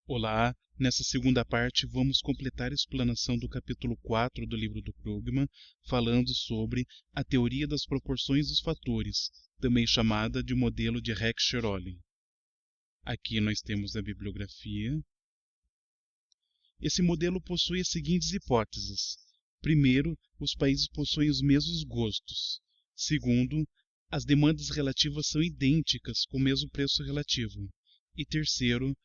Olá, nessa segunda parte vamos completar a explanação do capítulo 4 do livro do Krugman, falando sobre a teoria das proporções dos fatores, também chamada de modelo de Heck-Sherolin. Aqui nós temos a bibliografia. Esse modelo possui as seguintes hipóteses. Primeiro, os países possuem os mesmos gostos. Segundo, as demandas relativas são idênticas com o mesmo preço relativo. E terceiro,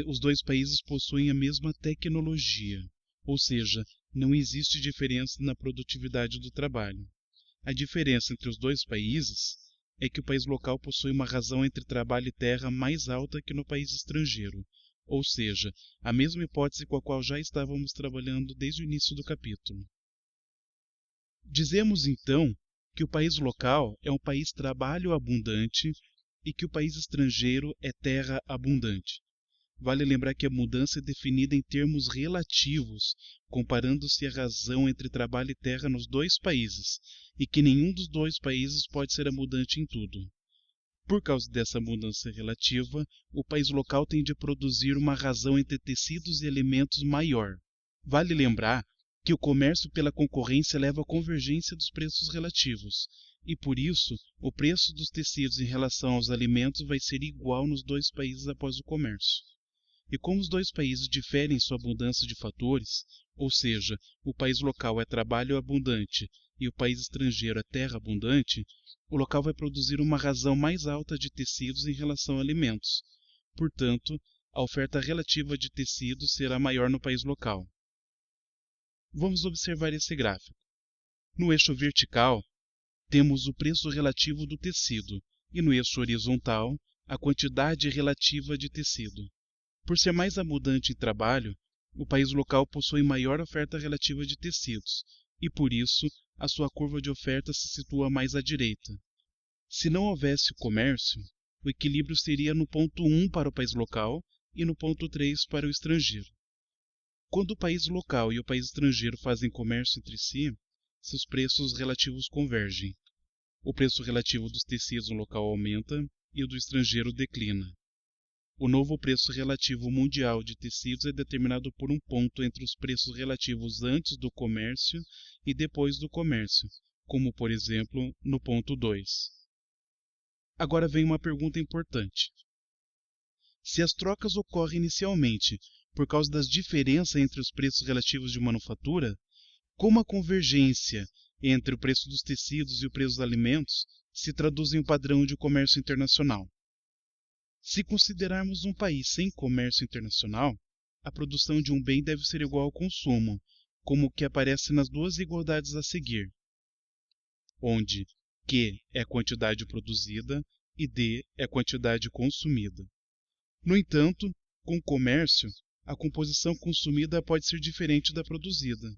os dois países possuem a mesma tecnologia, ou seja, não existe diferença na produtividade do trabalho. A diferença entre os dois países é que o país local possui uma razão entre trabalho e terra mais alta que no país estrangeiro, ou seja, a mesma hipótese com a qual já estávamos trabalhando desde o início do capítulo. Dizemos então que o país local é um país trabalho abundante e que o país estrangeiro é terra abundante. Vale lembrar que a mudança é definida em termos relativos, comparando-se a razão entre trabalho e terra nos dois países, e que nenhum dos dois países pode ser abundante em tudo. Por causa dessa mudança relativa, o país local tende a produzir uma razão entre tecidos e alimentos maior. Vale lembrar que o comércio pela concorrência leva à convergência dos preços relativos, e por isso o preço dos tecidos em relação aos alimentos vai ser igual nos dois países após o comércio. E como os dois países diferem em sua abundância de fatores, ou seja, o país local é trabalho abundante e o país estrangeiro é terra abundante, o local vai produzir uma razão mais alta de tecidos em relação a alimentos. Portanto, a oferta relativa de tecidos será maior no país local. Vamos observar esse gráfico. No eixo vertical, temos o preço relativo do tecido e no eixo horizontal, a quantidade relativa de tecido. Por ser mais abundante em trabalho, o país local possui maior oferta relativa de tecidos, e por isso a sua curva de oferta se situa mais à direita. Se não houvesse comércio, o equilíbrio seria no ponto 1 para o país local e no ponto 3 para o estrangeiro. Quando o país local e o país estrangeiro fazem comércio entre si, seus preços relativos convergem. O preço relativo dos tecidos no local aumenta e o do estrangeiro declina. O novo preço relativo mundial de tecidos é determinado por um ponto entre os preços relativos antes do comércio e depois do comércio, como por exemplo no ponto 2. Agora vem uma pergunta importante. Se as trocas ocorrem inicialmente por causa das diferenças entre os preços relativos de manufatura, como a convergência entre o preço dos tecidos e o preço dos alimentos se traduz em um padrão de comércio internacional? Se considerarmos um país sem comércio internacional, a produção de um bem deve ser igual ao consumo, como o que aparece nas duas igualdades a seguir, onde Q é a quantidade produzida e D é a quantidade consumida. No entanto, com o comércio, a composição consumida pode ser diferente da produzida.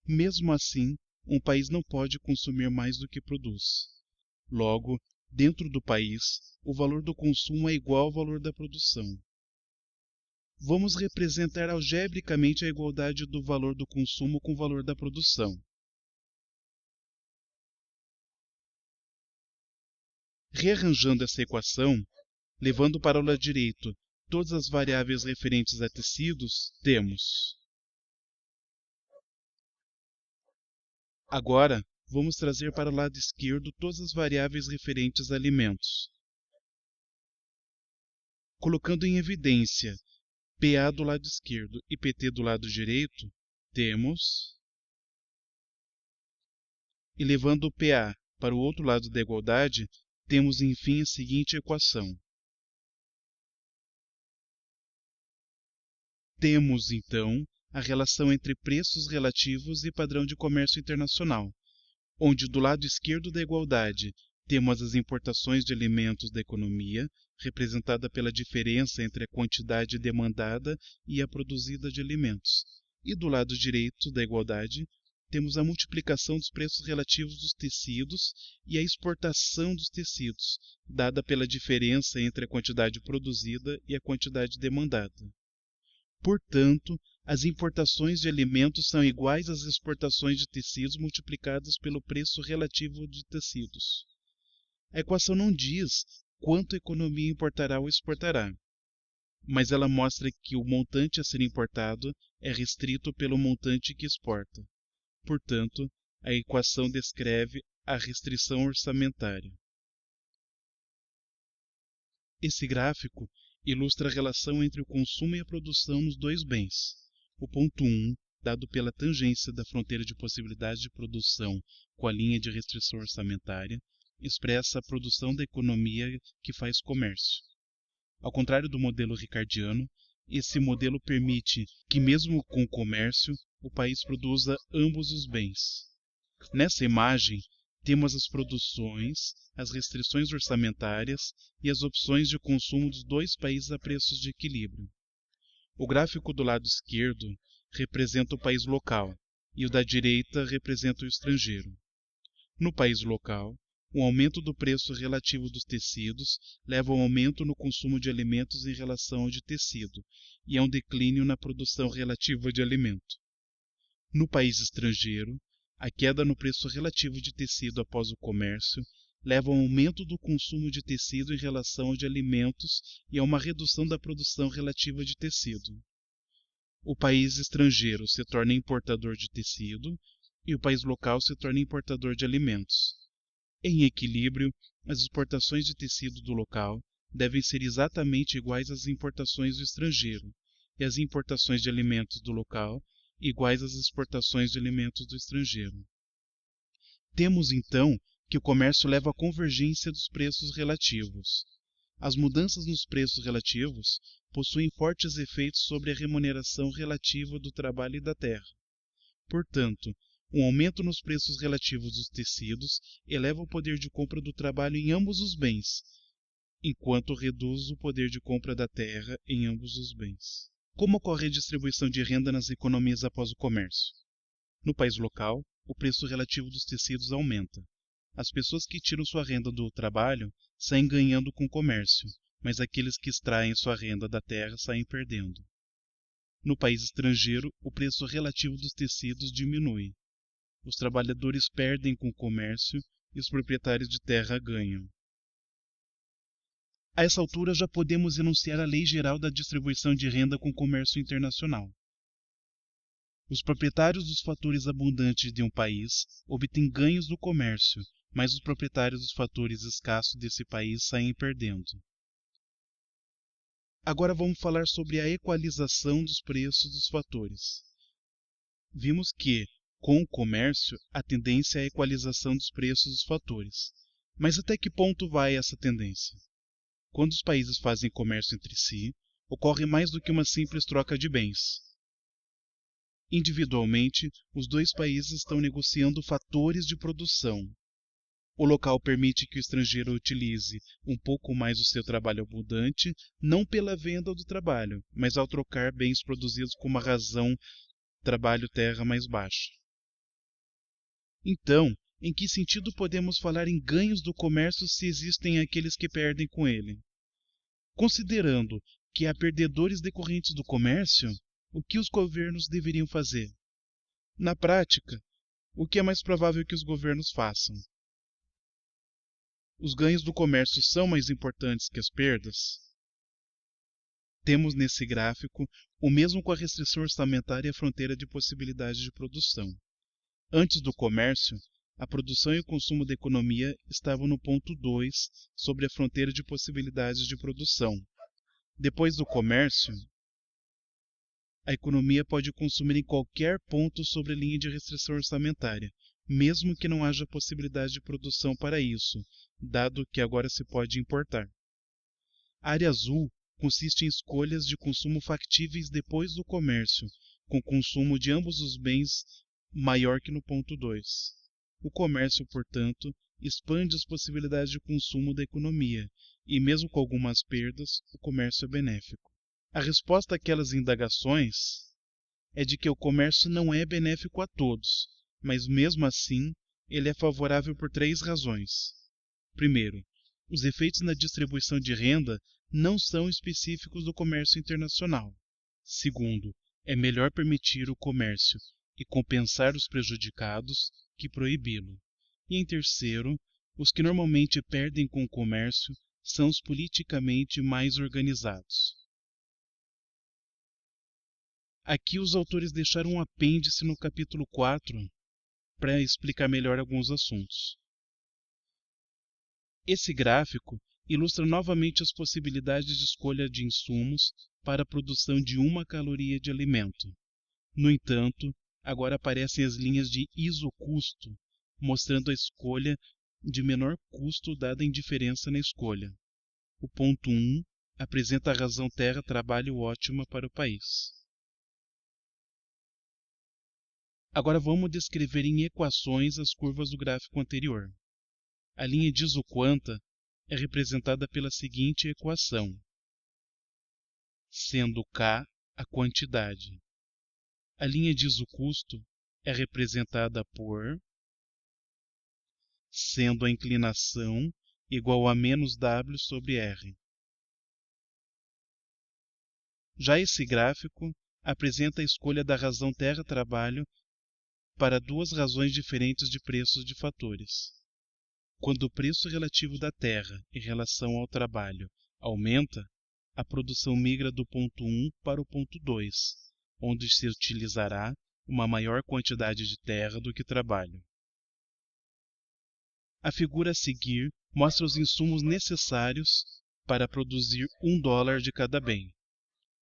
Mesmo assim, um país não pode consumir mais do que produz. Logo, dentro do país, o valor do consumo é igual ao valor da produção. Vamos representar algebricamente a igualdade do valor do consumo com o valor da produção. Rearranjando essa equação, levando para o lado direito todas as variáveis referentes a tecidos, temos. Agora, vamos trazer para o lado esquerdo todas as variáveis referentes a alimentos. Colocando em evidência PA do lado esquerdo e PT do lado direito, temos. E levando o PA para o outro lado da igualdade, temos enfim a seguinte equação. Temos, então, a relação entre preços relativos e padrão de comércio internacional, onde do lado esquerdo da igualdade temos as importações de alimentos da economia, representada pela diferença entre a quantidade demandada e a produzida de alimentos. E do lado direito da igualdade, temos a multiplicação dos preços relativos dos tecidos e a exportação dos tecidos, dada pela diferença entre a quantidade produzida e a quantidade demandada. Portanto, as importações de alimentos são iguais às exportações de tecidos multiplicadas pelo preço relativo de tecidos. A equação não diz quanto a economia importará ou exportará. mas ela mostra que o montante a ser importado é restrito pelo montante que exporta. Portanto, a equação descreve a restrição orçamentária. Esse gráfico ilustra a relação entre o consumo e a produção nos dois bens. O ponto 1, dado pela tangência da fronteira de possibilidade de produção com a linha de restrição orçamentária, expressa a produção da economia que faz comércio. Ao contrário do modelo ricardiano, esse modelo permite que, mesmo com o comércio, o país produza ambos os bens. Nessa imagem, temos as produções, as restrições orçamentárias e as opções de consumo dos dois países a preços de equilíbrio. O gráfico do lado esquerdo representa o país local e o da direita representa o estrangeiro. No país local, o aumento do preço relativo dos tecidos leva ao aumento no consumo de alimentos em relação ao de tecido e a um declínio na produção relativa de alimento. No país estrangeiro, a queda no preço relativo de tecido após o comércio leva ao aumento do consumo de tecido em relação ao de alimentos e a uma redução da produção relativa de tecido. O país estrangeiro se torna importador de tecido e o país local se torna importador de alimentos. Em equilíbrio, as exportações de tecido do local devem ser exatamente iguais às importações do estrangeiro e as importações de alimentos do local iguais às exportações de alimentos do estrangeiro. Temos então que o comércio leva à convergência dos preços relativos. As mudanças nos preços relativos possuem fortes efeitos sobre a remuneração relativa do trabalho e da terra. Portanto, um aumento nos preços relativos dos tecidos eleva o poder de compra do trabalho em ambos os bens, enquanto reduz o poder de compra da terra em ambos os bens. Como ocorre a distribuição de renda nas economias após o comércio? No país local, o preço relativo dos tecidos aumenta. As pessoas que tiram sua renda do trabalho saem ganhando com o comércio, mas aqueles que extraem sua renda da terra saem perdendo. No país estrangeiro, o preço relativo dos tecidos diminui. Os trabalhadores perdem com o comércio e os proprietários de terra ganham. A essa altura já podemos enunciar a Lei Geral da Distribuição de Renda com Comércio Internacional. Os proprietários dos fatores abundantes de um país obtêm ganhos do comércio, mas os proprietários dos fatores escassos desse país saem perdendo. Agora vamos falar sobre a equalização dos preços dos fatores. Vimos que, com o comércio, a tendência é a equalização dos preços dos fatores. Mas até que ponto vai essa tendência? Quando os países fazem comércio entre si, ocorre mais do que uma simples troca de bens. Individualmente, os dois países estão negociando fatores de produção. O local permite que o estrangeiro utilize um pouco mais o seu trabalho abundante, não pela venda do trabalho, mas ao trocar bens produzidos com uma razão trabalho-terra mais baixa. Então, em que sentido podemos falar em ganhos do comércio se existem aqueles que perdem com ele? Considerando que há perdedores decorrentes do comércio, o que os governos deveriam fazer? Na prática, o que é mais provável que os governos façam? Os ganhos do comércio são mais importantes que as perdas? Temos nesse gráfico o mesmo com a restrição orçamentária e a fronteira de possibilidade de produção. Antes do comércio, a produção e o consumo da economia estavam no ponto 2 sobre a fronteira de possibilidades de produção. Depois do comércio, a economia pode consumir em qualquer ponto sobre a linha de restrição orçamentária, mesmo que não haja possibilidade de produção para isso, dado que agora se pode importar. A área azul consiste em escolhas de consumo factíveis depois do comércio, com consumo de ambos os bens maior que no ponto 2. O comércio, portanto, expande as possibilidades de consumo da economia, e mesmo com algumas perdas, o comércio é benéfico. A resposta àquelas indagações é de que o comércio não é benéfico a todos, mas mesmo assim ele é favorável por 3 razões. Primeiro, os efeitos na distribuição de renda não são específicos do comércio internacional. Segundo, é melhor permitir o comércio e compensar os prejudicados que proibi-lo. E em terceiro, os que normalmente perdem com o comércio são os politicamente mais organizados. Aqui os autores deixaram um apêndice no capítulo 4 para explicar melhor alguns assuntos. Esse gráfico ilustra novamente as possibilidades de escolha de insumos para a produção de 1 caloria de alimento. No entanto, agora aparecem as linhas de isocusto, mostrando a escolha de menor custo dada a indiferença na escolha. O ponto 1 apresenta a razão terra-trabalho ótima para o país. Agora vamos descrever em equações as curvas do gráfico anterior. A linha de isoquanta é representada pela seguinte equação, sendo K a quantidade. A linha de isocusto é representada por, sendo a inclinação igual a menos W sobre R. Já esse gráfico apresenta a escolha da razão terra-trabalho para duas razões diferentes de preços de fatores. Quando o preço relativo da terra em relação ao trabalho aumenta, a produção migra do ponto 1 para o ponto 2, onde se utilizará uma maior quantidade de terra do que trabalho. A figura a seguir mostra os insumos necessários para produzir $1 de cada bem,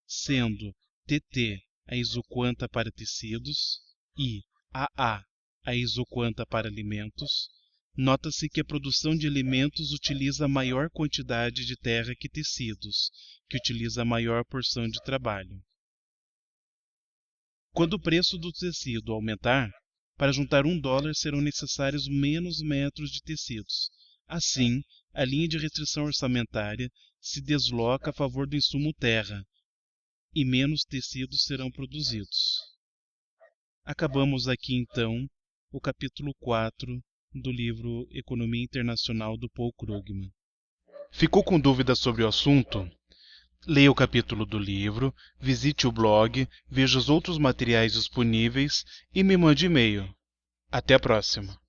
sendo TT a isoquanta para tecidos e AA a isoquanta para alimentos. Nota-se que a produção de alimentos utiliza maior quantidade de terra que tecidos, que utiliza maior porção de trabalho. Quando o preço do tecido aumentar, para juntar $1 serão necessários menos metros de tecidos. Assim, a linha de restrição orçamentária se desloca a favor do insumo terra, e menos tecidos serão produzidos. Acabamos aqui então o capítulo 4 do livro Economia Internacional do Paul Krugman. Ficou com dúvidas sobre o assunto? Leia o capítulo do livro, visite o blog, veja os outros materiais disponíveis e me mande e-mail. Até a próxima!